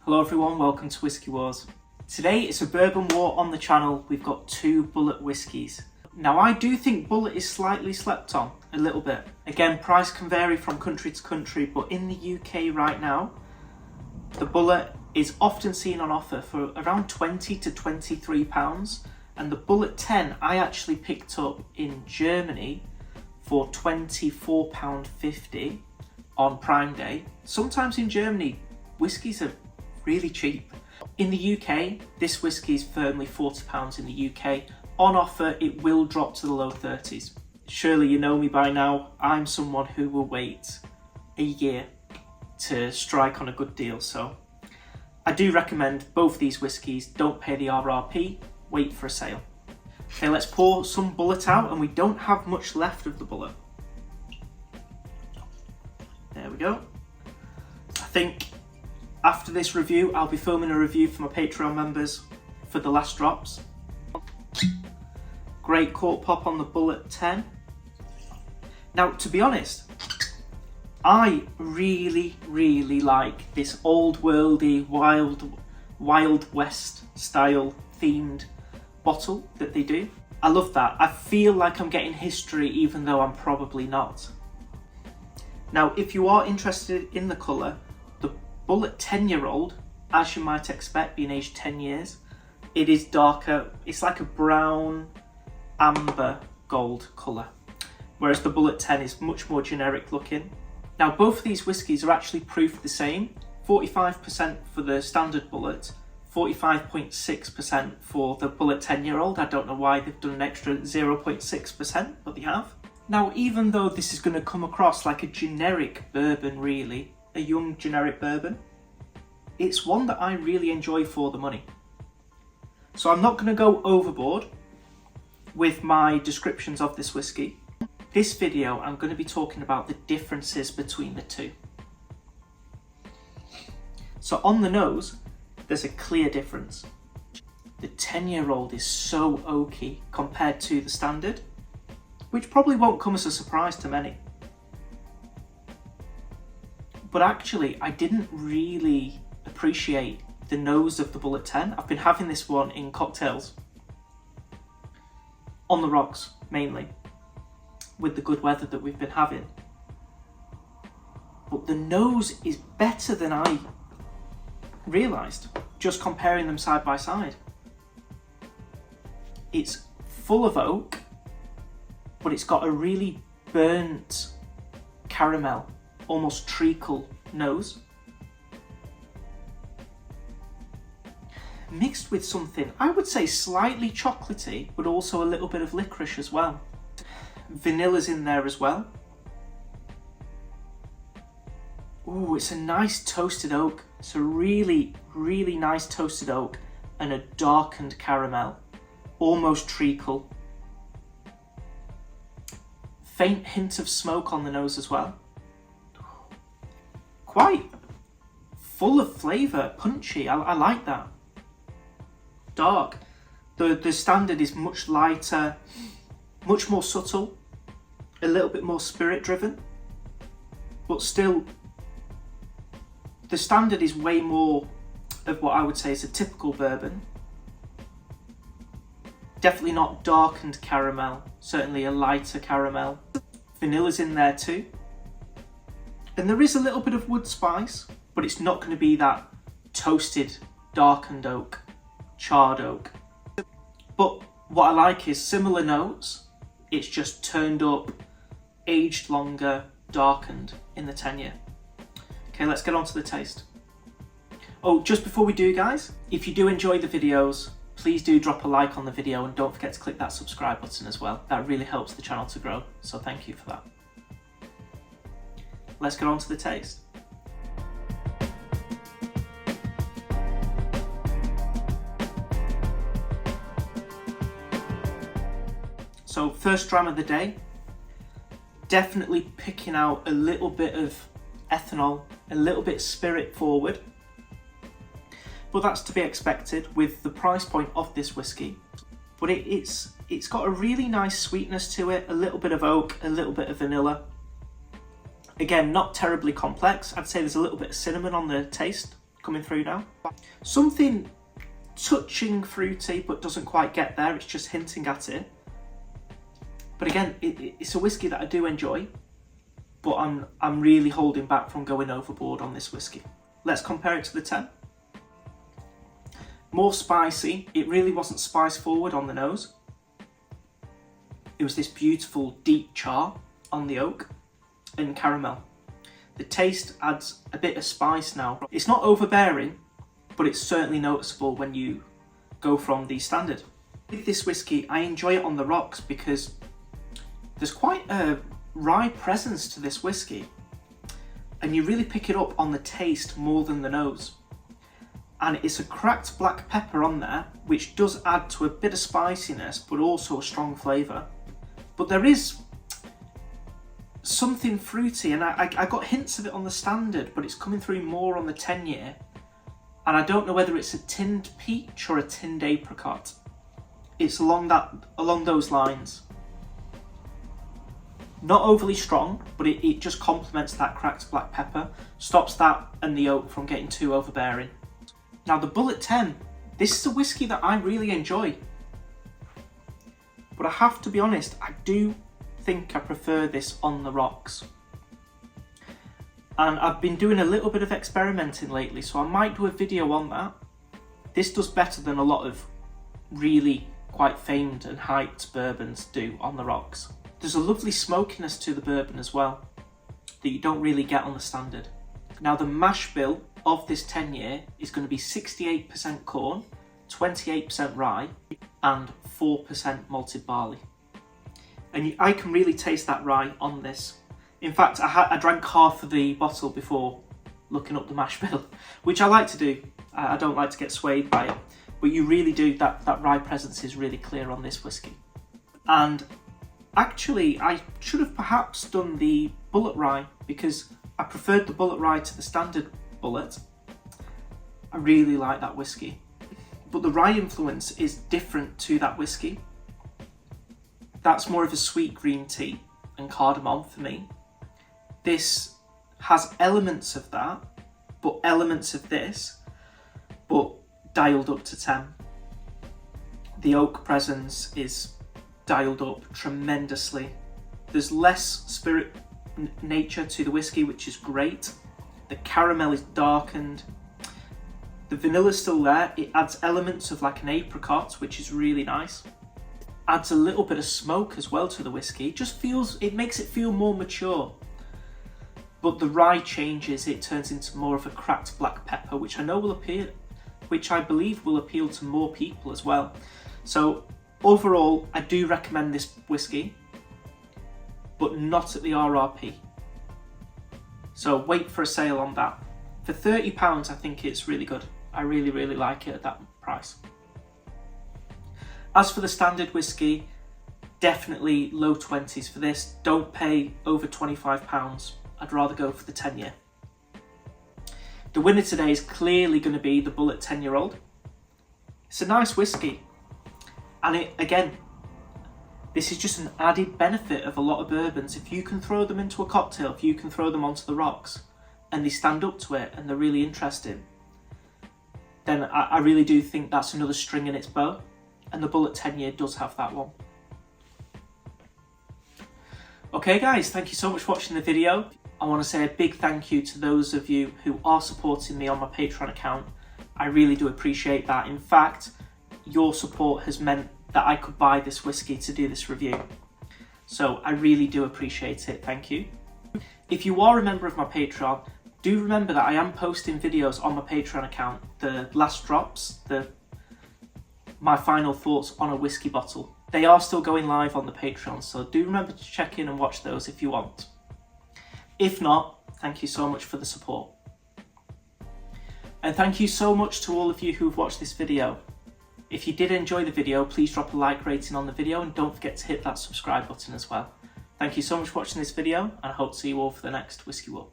Hello everyone, welcome to Whiskey Wars. Today it's a bourbon war on the channel. We've got two Bulleit whiskies. Now I do think Bulleit is slightly slept on, a little bit. Again, price can vary from country to country, but in the UK right now, the Bulleit is often seen on offer for around £20 to £23. And the Bulleit 10 I actually picked up in Germany for £24.50 on Prime Day. Sometimes in Germany, whiskies are really cheap. In the UK, this whiskey is firmly £40 in the UK. On offer, it will drop to the low 30s. Surely you know me by now, I'm someone who will wait a year to strike on a good deal, so I do recommend both these whiskies. Don't pay the RRP, wait for a sale. Okay, let's pour some Bulleit out, and we don't have much left of the Bulleit. There we go. I think after this review, I'll be filming a review for my Patreon members for the last drops. Great cork pop on the Bulleit 10. Now, to be honest, I really like this old worldy, Wild West style themed bottle that they do. I love that. I feel like I'm getting history even though I'm probably not. Now, if you are interested in the colour, the Bulleit 10-year-old, as you might expect, being aged 10 years, it is darker. It's like a brown, amber, gold colour, whereas the Bulleit 10 is much more generic looking. Now, both of these whiskies are actually proofed the same, 45% for the standard Bulleit, 45.6% for the Bulleit 10-year-old. I don't know why they've done an extra 0.6%, but they have. Now, even though this is going to come across like a generic bourbon, really, a young generic bourbon, it's one that I really enjoy for the money. So I'm not going to go overboard with my descriptions of this whiskey. This video, I'm going to be talking about the differences between the two. So on the nose, there's a clear difference. The 10-year-old is so oaky compared to the standard, which probably won't come as a surprise to many. But actually, I didn't really appreciate the nose of the Bulleit 10. I've been having this one in cocktails, on the rocks mainly, with the good weather that we've been having. But the nose is better than I realised, just comparing them side by side. It's full of oak, but it's got a really burnt caramel, almost treacle nose, mixed with something, I would say slightly chocolatey, but also a little bit of licorice as well. Vanilla's in there as well. Ooh, it's a nice toasted oak. It's a really nice toasted oak and a darkened caramel, almost treacle. Faint hint of smoke on the nose as well. Quite full of flavour, punchy. I like that. Dark. The standard is much lighter, much more subtle, a little bit more spirit driven, but still the standard is way more of what I would say is a typical bourbon. Definitely not darkened caramel, certainly a lighter caramel. Vanilla's in there too. And there is a little bit of wood spice, but it's not going to be that toasted, darkened oak, charred oak. But what I like is similar notes, it's just turned up, aged longer, darkened in the 10-year. Okay, let's get on to the taste. Oh, just before we do, guys, if you do enjoy the videos, please do drop a like on the video and don't forget to click that subscribe button as well. That really helps the channel to grow, so thank you for that. Let's get on to the taste. So first dram of the day, definitely picking out a little bit of ethanol, a little bit spirit forward. But that's to be expected with the price point of this whiskey. But it's got a really nice sweetness to it, a little bit of oak, a little bit of vanilla. Again, not terribly complex. I'd say there's a little bit of cinnamon on the taste coming through now. Something touching fruity, but doesn't quite get there. It's just hinting at it. But again, it's a whiskey that I do enjoy, but I'm really holding back from going overboard on this whiskey. Let's compare it to the 10. More spicy. It really wasn't spice forward on the nose. It was this beautiful deep char on the oak and caramel. The taste adds a bit of spice now. It's not overbearing, but it's certainly noticeable when you go from the standard. With this whiskey, I enjoy it on the rocks because there's quite a rye presence to this whiskey, and you really pick it up on the taste more than the nose. And it's a cracked black pepper on there, which does add to a bit of spiciness, but also a strong flavour. But there is something fruity, and I got hints of it on the standard, but it's coming through more on the 10-year. And I don't know whether it's a tinned peach or a tinned apricot. It's along those lines. Not overly strong, but it just complements that cracked black pepper, stops that and the oak from getting too overbearing. Now the Bulleit 10, this is a whiskey that I really enjoy. But I have to be honest, I do think I prefer this on the rocks. And I've been doing a little bit of experimenting lately, so I might do a video on that. This does better than a lot of really quite famed and hyped bourbons do on the rocks. There's a lovely smokiness to the bourbon as well that you don't really get on the standard. Now the mash bill of this 10-year is going to be 68% corn, 28% rye and 4% malted barley. And I can really taste that rye on this. In fact, I drank half of the bottle before looking up the mash bill, which I like to do. I don't like to get swayed by it, but you really do, that rye presence is really clear on this whiskey. And actually, I should have perhaps done the Bulleit rye because I preferred the Bulleit rye to the standard Bulleit. I really like that whiskey. But the rye influence is different to that whiskey. That's more of a sweet green tea and cardamom for me. This has elements of that, but elements of this, but dialed up to 10. The oak presence is dialed up tremendously. There's less spirit nature to the whiskey, which is great. The caramel is darkened. The vanilla's still there. It adds elements of like an apricot, which is really nice. Adds a little bit of smoke as well to the whiskey. It makes it feel more mature. But the rye changes, it turns into more of a cracked black pepper, which I believe will appeal to more people as well. So overall, I do recommend this whiskey, but not at the RRP. So wait for a sale on that. For £30, I think it's really good. I really, really like it at that price. As for the standard whiskey, definitely low 20s for this. Don't pay over £25. I'd rather go for the 10-year. The winner today is clearly going to be the Bulleit 10-year-old. It's a nice whiskey. And again, this is just an added benefit of a lot of bourbons. If you can throw them into a cocktail, if you can throw them onto the rocks and they stand up to it and they're really interesting, then I really do think that's another string in its bow. And the Bulleit 10-year does have that one. Okay guys, thank you so much for watching the video. I want to say a big thank you to those of you who are supporting me on my Patreon account. I really do appreciate that. In fact, your support has meant that I could buy this whiskey to do this review. So I really do appreciate it, thank you. If you are a member of my Patreon, do remember that I am posting videos on my Patreon account, the last drops, my final thoughts on a whiskey bottle. They are still going live on the Patreon, so do remember to check in and watch those if you want. If not, thank you so much for the support. And thank you so much to all of you who've watched this video. If you did enjoy the video, please drop a like rating on the video and don't forget to hit that subscribe button as well. Thank you so much for watching this video, and I hope to see you all for the next Whiskey War.